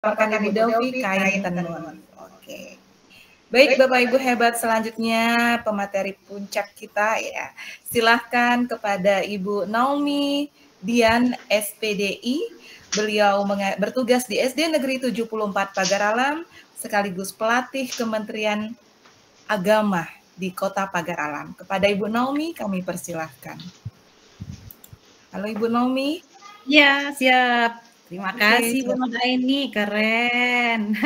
dipaparkan Ibu Delvi, kain tenun. Oke. Baik Bapak Ibu hebat, selanjutnya pemateri puncak kita ya. Silahkan kepada Ibu Naomi Dian SPDI. Beliau bertugas di SD Negeri 74 Pagar Alam, sekaligus pelatih Kementerian Agama di Kota Pagar Alam. Kepada Ibu Naomi kami persilahkan. Halo Ibu Naomi. Ya, siap. Terima kasih Bu Nuraini, keren.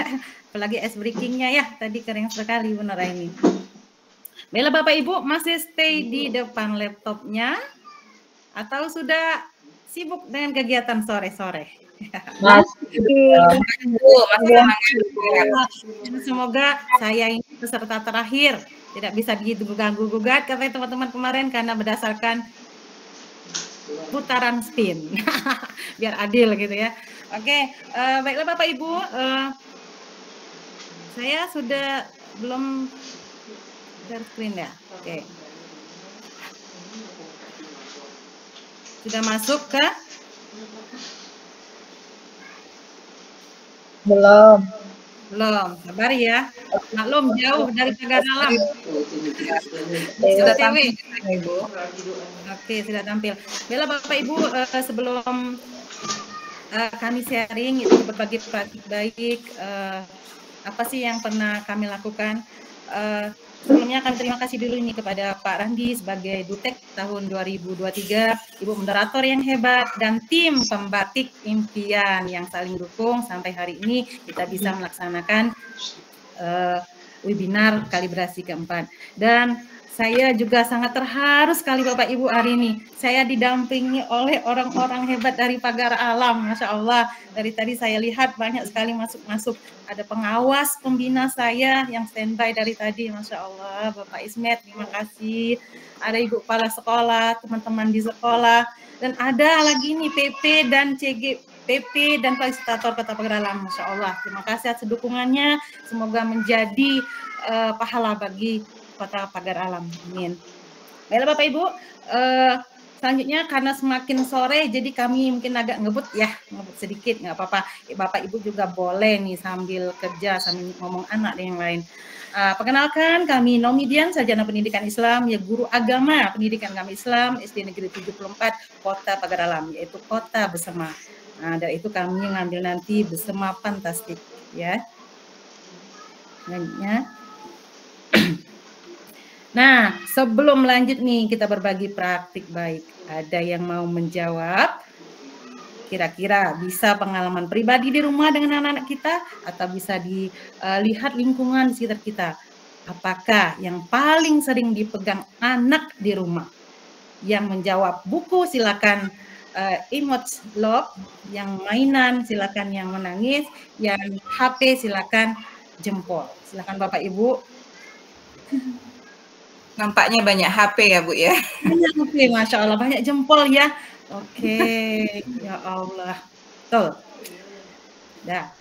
Apalagi ice breakingnya ya, tadi keren sekali Bu Nuraini. Bella Bapak Ibu masih stay di depan laptopnya atau sudah sibuk dengan kegiatan sore-sore? Semoga saya ini peserta terakhir tidak bisa diganggu-gugat kata teman-teman kemarin karena berdasarkan putaran spin. Biar adil gitu ya. Oke, baiklah Bapak Ibu, saya sudah belum share screen ya. Oke. Sudah masuk ke? Belum. Belum, sabar ya. Maklum jauh dari Pagar Alam. Sudah tampil, Ibu. Oke, sudah tampil. Bella Bapak Ibu, sebelum kami sharing itu berbagi praktik baik, apa sih yang pernah kami lakukan. Sebelumnya kami terima kasih dulu ini kepada Pak Randi sebagai Dutek tahun 2023, Ibu moderator yang hebat, dan tim pembatik impian yang saling dukung sampai hari ini kita bisa melaksanakan webinar kalibrasi keempat. Dan saya juga sangat terharu sekali Bapak Ibu hari ini. Saya didampingi oleh orang-orang hebat dari Pagar Alam, Masya Allah. Dari tadi saya lihat banyak sekali masuk-masuk. Ada pengawas pembina saya yang standby dari tadi, Masya Allah. Bapak Ismet, terima kasih. Ada Ibu Kepala Sekolah, teman-teman di sekolah. Dan ada lagi nih PP dan PP dan fasilitator Kota Pagar Alam, Masya Allah. Terima kasih atas dukungannya. Semoga menjadi pahala bagi Kota Pagar Alam. Amin. Baiklah Bapak Ibu, selanjutnya karena semakin sore jadi kami mungkin agak ngebut ya, ngebut sedikit, nggak apa-apa. Bapak Ibu juga boleh nih sambil kerja, sambil ngomong anak dan yang lain. Perkenalkan kami Naomi Dian, sarjana pendidikan Islam, ya guru agama pendidikan agama Islam SD Negeri 74 Kota Pagar Alam, yaitu Kota Besema. Nah, dari itu kami ngambil nanti Besema Fantastik ya. Selanjutnya. Nah, sebelum lanjut nih kita berbagi praktik baik. Ada yang mau menjawab? Kira-kira bisa pengalaman pribadi di rumah dengan anak-anak kita atau bisa dilihat lingkungan di sekitar kita. Apakah yang paling sering dipegang anak di rumah? Yang menjawab buku silakan emoji love, yang mainan silakan yang menangis, yang HP silakan jempol. Silakan Bapak Ibu. Nampaknya banyak HP ya Bu ya. Banyak HP, Masya Allah, banyak jempol ya. Oke, ya Allah. Tuh. Dah.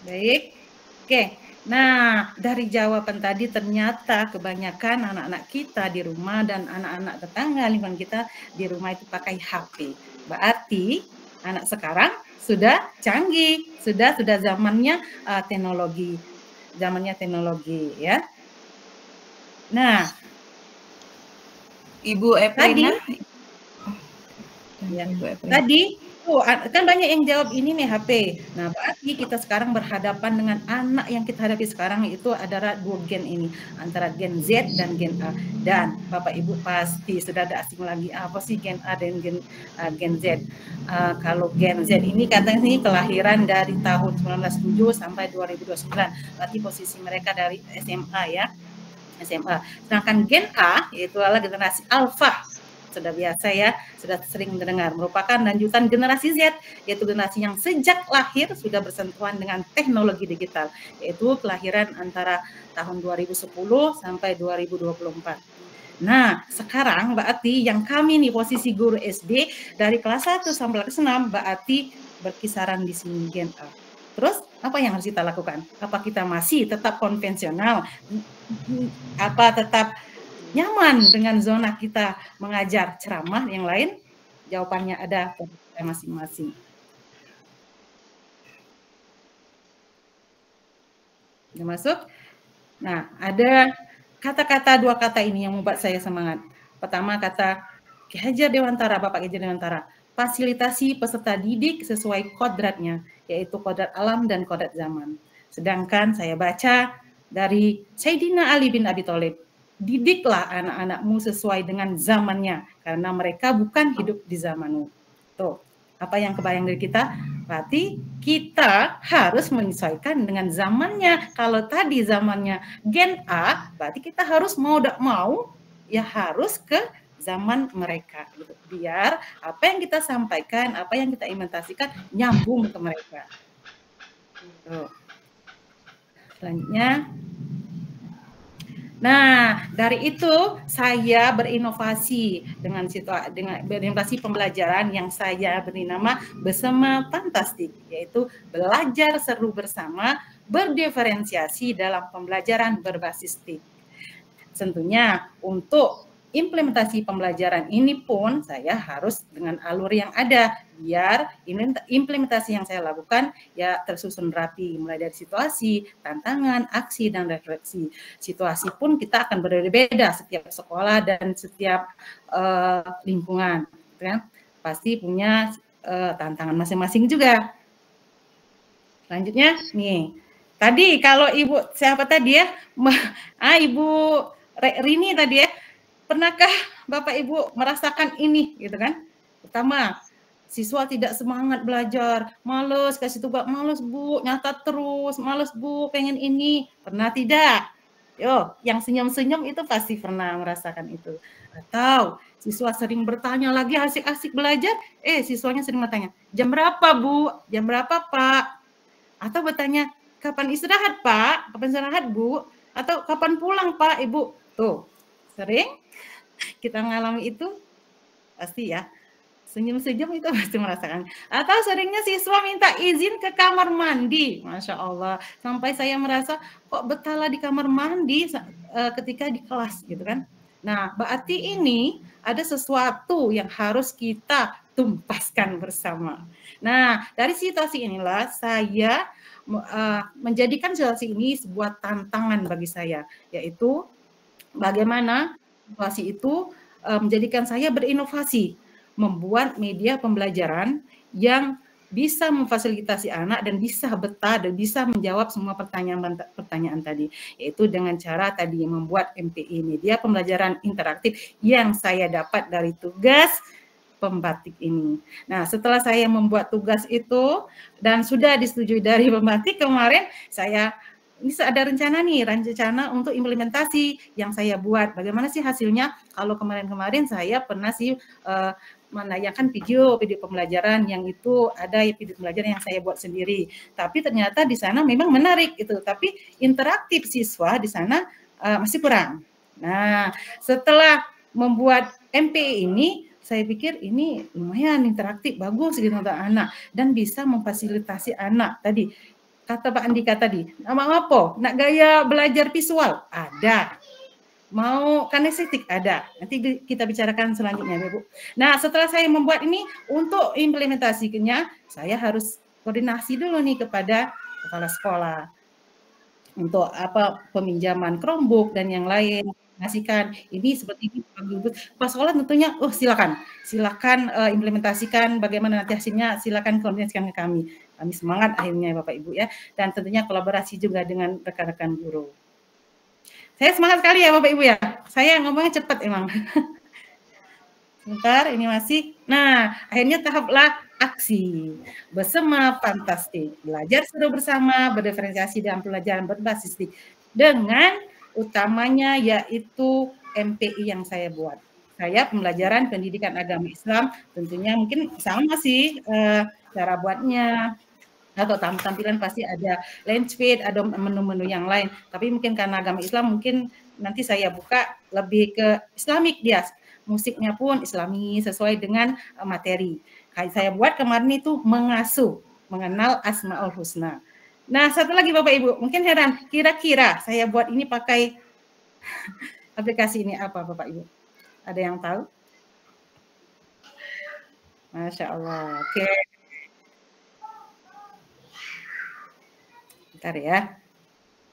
Baik. Oke. Nah, dari jawaban tadi ternyata kebanyakan anak-anak kita di rumah dan anak-anak tetangga lingkungan kita di rumah itu pakai HP. Berarti anak sekarang sudah canggih, sudah zamannya teknologi. Zamannya teknologi ya. Nah, Ibu Eprina. Tadi kan banyak yang jawab ini nih HP. Nah, berarti kita sekarang berhadapan dengan anak yang kita hadapi sekarang itu adalah dua gen ini, antara gen Z dan gen A. Dan Bapak Ibu pasti sudah ada asing lagi apa sih gen A dan gen Z. Kalau gen Z ini katanya ini kelahiran dari tahun 1997 sampai 2029. Berarti posisi mereka dari SMA ya. SMA. Sedangkan gen A yaitu adalah generasi alfa. Sudah biasa ya, sudah sering mendengar, merupakan lanjutan generasi Z, yaitu generasi yang sejak lahir sudah bersentuhan dengan teknologi digital, yaitu kelahiran antara tahun 2010 sampai 2024. Nah, sekarang berarti yang kami nih posisi guru SD dari kelas 1 sampai kelas 6 berarti berkisaran di sini gen A. Terus apa yang harus kita lakukan? Apa kita masih tetap konvensional? Apa tetap nyaman dengan zona kita mengajar ceramah yang lain? jawabannya ada pada kita masing-masing. Udah masuk? Nah, ada kata-kata, dua kata ini yang membuat saya semangat. Pertama kata Ki Hajar Dewantara, Bapak Ki Hajar Dewantara, fasilitasi peserta didik sesuai kodratnya, yaitu kodrat alam dan kodrat zaman. Sedangkan saya baca dari Sayyidina Ali bin Abi Thalib, didiklah anak-anakmu sesuai dengan zamannya, karena mereka bukan hidup di zamanmu. Tuh, apa yang kebayang dari kita? Berarti kita harus menyesuaikan dengan zamannya. Kalau tadi zamannya Gen A, berarti kita harus mau tidak mau ya harus ke zaman mereka gitu. Biar apa yang kita sampaikan, apa yang kita implementasikan nyambung ke mereka. Tuh. Selanjutnya, nah, dari itu saya berinovasi dengan berinovasi pembelajaran yang saya beri nama Bersama Fantastik, yaitu belajar seru bersama berdiferensiasi dalam pembelajaran berbasis TIK. Tentunya untuk implementasi pembelajaran ini pun saya harus dengan alur yang ada, biar implementasi yang saya lakukan ya tersusun rapi, mulai dari situasi, tantangan, aksi, dan refleksi. Situasi pun kita akan berbeda-beda setiap sekolah dan setiap lingkungan, kan? Pasti punya tantangan masing-masing juga. Selanjutnya nih, tadi kalau Ibu siapa tadi ya, Ibu Rini tadi ya, pernahkah Bapak Ibu merasakan ini gitu kan? Pertama, siswa tidak semangat belajar, males kasih tugas, males Bu, nyatat terus, males Bu, pengen ini. Pernah tidak? Yo, yang senyum-senyum itu pasti pernah merasakan itu. Atau siswa sering bertanya lagi asik-asik belajar, siswanya sering bertanya, jam berapa Bu? Jam berapa Pak? Atau bertanya, kapan istirahat Pak? Kapan istirahat Bu? Atau kapan pulang Pak Ibu? Tuh, sering kita mengalami itu pasti ya, senyum-senyum itu pasti merasakan. Atau seringnya siswa minta izin ke kamar mandi, Masya Allah, sampai saya merasa kok betahlah di kamar mandi ketika di kelas gitu kan. Nah, berarti ini ada sesuatu yang harus kita tumpaskan bersama. Nah, dari situasi inilah saya menjadikan situasi ini sebuah tantangan bagi saya, yaitu bagaimana situasi itu menjadikan saya berinovasi, membuat media pembelajaran yang bisa memfasilitasi anak dan bisa betah dan bisa menjawab semua pertanyaan tadi, yaitu dengan cara tadi membuat MPI, media pembelajaran interaktif yang saya dapat dari tugas pembatik ini. Nah, setelah saya membuat tugas itu dan sudah disetujui dari pembatik, kemarin saya ini ada rencana untuk implementasi yang saya buat. Bagaimana sih hasilnya? Kalau kemarin-kemarin saya pernah sih menayangkan video pembelajaran yang itu ada video pembelajaran yang saya buat sendiri. Tapi ternyata di sana memang menarik itu, tapi interaktif siswa di sana masih kurang. Nah, setelah membuat MPI ini, saya pikir ini lumayan interaktif, bagus gitu untuk anak dan bisa memfasilitasi anak tadi. Kata Pak Andika tadi, mau apa? Nak gaya belajar visual? Ada. Mau kinestetik? Ada. Nanti kita bicarakan selanjutnya, Bu. Nah, setelah saya membuat ini, untuk implementasinya, saya harus koordinasi dulu nih kepada kepala sekolah. Untuk peminjaman Chromebook dan yang lain. Ngasihkan ini seperti ini pas sekolah tentunya silakan implementasikan bagaimana nanti hasilnya, silakan koordinasikan ke kami semangat akhirnya Bapak Ibu ya, dan tentunya kolaborasi juga dengan rekan-rekan guru. Saya semangat sekali ya Bapak Ibu ya, saya ngomongnya cepat emang. Sebentar, ini masih. Nah, akhirnya tahaplah aksi. Bersama Fantastik, belajar seru bersama, berdiferensiasi dalam pelajaran berbasis TIK. Dengan utamanya yaitu MPI yang saya buat. Saya pembelajaran pendidikan agama Islam, tentunya mungkin sama sih cara buatnya. Atau tampilan pasti ada landscape, ada menu-menu yang lain. Tapi mungkin karena agama Islam, mungkin nanti saya buka lebih ke Islamik dia. Musiknya pun Islami sesuai dengan materi. Kayak saya buat kemarin itu mengasuh, mengenal Asmaul Husna. Nah, satu lagi Bapak Ibu, mungkin heran, kira-kira saya buat ini pakai aplikasi ini apa Bapak Ibu? Ada yang tahu? Masya Allah. Oke, bentar ya.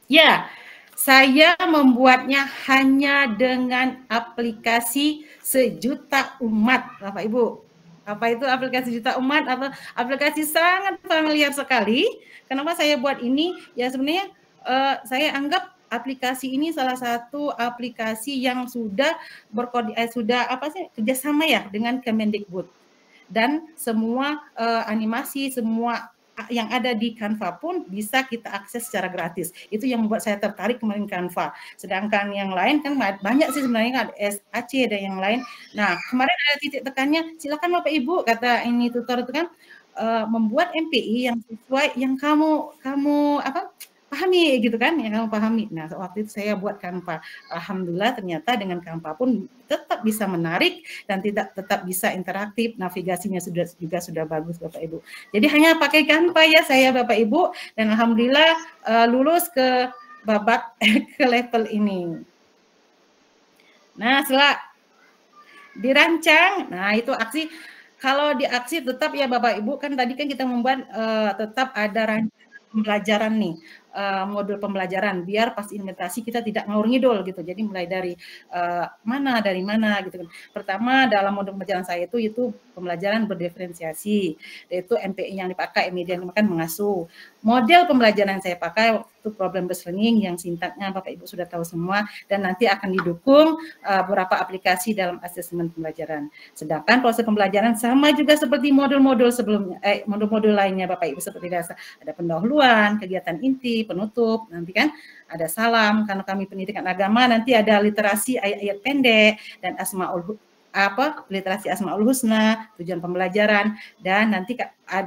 Ya, saya membuatnya hanya dengan aplikasi sejuta umat, Bapak Ibu. Apa itu aplikasi juta umat? Atau aplikasi sangat familiar sekali. Kenapa saya buat ini? Ya sebenarnya saya anggap aplikasi ini salah satu aplikasi yang sudah sudah apa sih kerjasama ya dengan Kemendikbud, dan semua animasi, semua yang ada di Canva pun bisa kita akses secara gratis. Itu yang membuat saya tertarik kemarin Canva. Sedangkan yang lain kan banyak sih sebenarnya, kan SAC dan yang lain. Nah, kemarin ada titik tekannya, silakan Bapak Ibu, kata ini tutor itu kan, membuat MPI yang sesuai yang kamu apa pahami gitu kan, yang kamu pahami. Nah, waktu itu saya buat Canva. Alhamdulillah ternyata dengan Canva pun tetap bisa menarik dan tetap bisa interaktif, navigasinya juga sudah bagus Bapak Ibu. Jadi hanya pakai Canva ya saya Bapak Ibu, dan alhamdulillah lulus ke babak ke level ini. Nah, setelah dirancang, nah itu aksi. Kalau di aksi tetap ya Bapak Ibu, kan tadi kan kita membuat tetap ada rancangan pembelajaran nih, modul pembelajaran, biar pas implementasi kita tidak ngawur ngidul gitu. Jadi mulai dari dari mana gitu kan. Pertama dalam modul pembelajaran saya itu pembelajaran berdiferensiasi, yaitu MPI yang dipakai, media yang dimakan mengasuh. Model pembelajaran yang saya pakai waktu problem based learning yang sintaknya Bapak Ibu sudah tahu semua, dan nanti akan didukung beberapa aplikasi dalam asesmen pembelajaran. Sedangkan proses pembelajaran sama juga seperti modul-modul sebelumnya, modul-modul lainnya Bapak Ibu, seperti biasa ada pendahuluan, kegiatan inti, penutup, nanti kan ada salam, karena kami pendidikan agama nanti ada literasi ayat-ayat pendek dan literasi Asmaul Husna, tujuan pembelajaran, dan nanti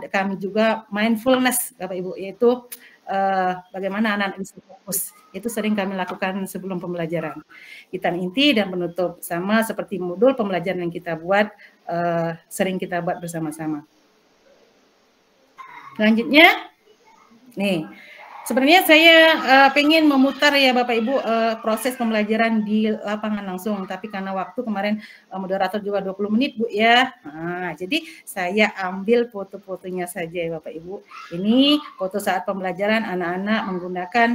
kami juga mindfulness Bapak Ibu, yaitu bagaimana anak-anak bisa fokus. Itu sering kami lakukan sebelum pembelajaran. Kegiatan inti dan penutup sama seperti modul pembelajaran yang kita buat, sering kita buat bersama-sama. Selanjutnya, nih, sebenarnya saya pengen memutar ya Bapak Ibu proses pembelajaran di lapangan langsung, tapi karena waktu kemarin moderator juga 20 menit Bu ya. Nah, jadi saya ambil foto-fotonya saja ya Bapak Ibu. Ini foto saat pembelajaran anak-anak menggunakan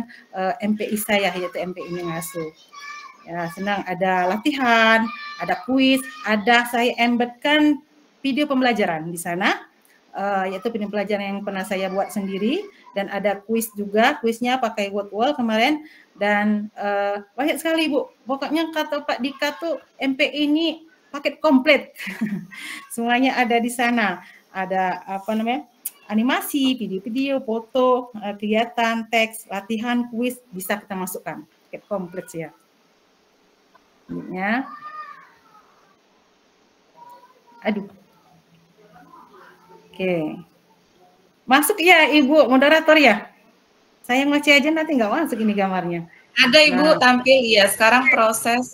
MPI saya, yaitu MPI Mengasuh. Ya, senang, ada latihan, ada kuis, ada saya embedkan video pembelajaran di sana. Yaitu video pembelajaran yang pernah saya buat sendiri, dan ada kuis juga, kuisnya pakai word wall kemarin, dan banyak sekali Bu. Pokoknya kata Pak Dika tuh MPI ini paket komplit. Semuanya ada di sana. Ada animasi, video-video, foto, kegiatan, teks, latihan, kuis, bisa kita masukkan. Paket komplit ya. Ya. Aduh. Oke. Masuk ya Ibu moderator ya? Saya ngoceh aja nanti nggak masuk ini gambarnya. Ada Ibu tampil ya, sekarang proses.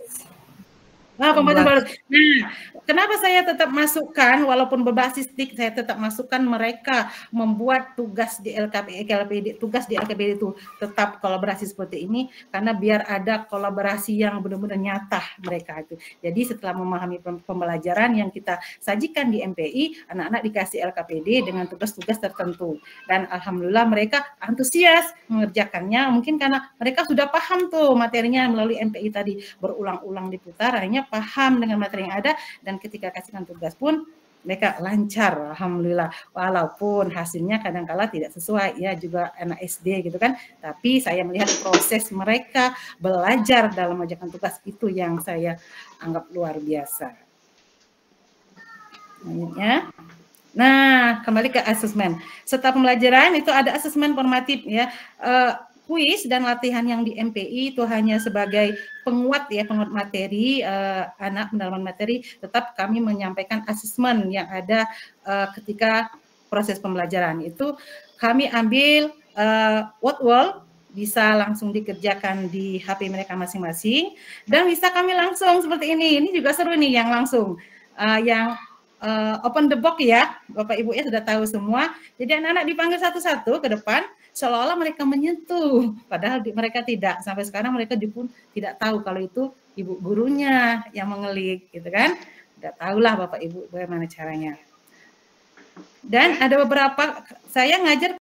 Nah, baru. Nah, kenapa saya tetap masukkan, walaupun berbasis TIK, saya tetap masukkan mereka membuat tugas di LKPD, tugas di LKPD itu tetap kolaborasi seperti ini, karena biar ada kolaborasi yang benar-benar nyata mereka itu. Jadi setelah memahami pembelajaran yang kita sajikan di MPI, anak-anak dikasih LKPD dengan tugas-tugas tertentu. Dan alhamdulillah mereka antusias mengerjakannya, mungkin karena mereka sudah paham tuh materinya melalui MPI tadi, berulang-ulang diputar, akhirnya paham dengan materi yang ada, dan ketika kasihkan tugas pun mereka lancar, alhamdulillah, walaupun hasilnya kadang-kala tidak sesuai ya, juga anak SD gitu kan, tapi saya melihat proses mereka belajar dalam mengerjakan tugas itu yang saya anggap luar biasa. Selanjutnya, nah kembali ke asesmen. Setelah pembelajaran itu ada asesmen formatif ya. Kuis dan latihan yang di MPI itu hanya sebagai penguat ya, penguat materi, anak pendalaman materi, tetap kami menyampaikan asesmen yang ada ketika proses pembelajaran. Itu kami ambil word wall, bisa langsung dikerjakan di HP mereka masing-masing, dan bisa kami langsung seperti ini. Ini juga seru nih yang langsung, yang open the box ya, Bapak Ibu ya sudah tahu semua. Jadi anak-anak dipanggil satu-satu ke depan, seolah-olah mereka menyentuh, padahal mereka tidak. Sampai sekarang mereka pun tidak tahu kalau itu ibu gurunya yang mengelik, gitu kan? Tidak tahulah Bapak Ibu bagaimana caranya. Dan ada beberapa, saya ngajar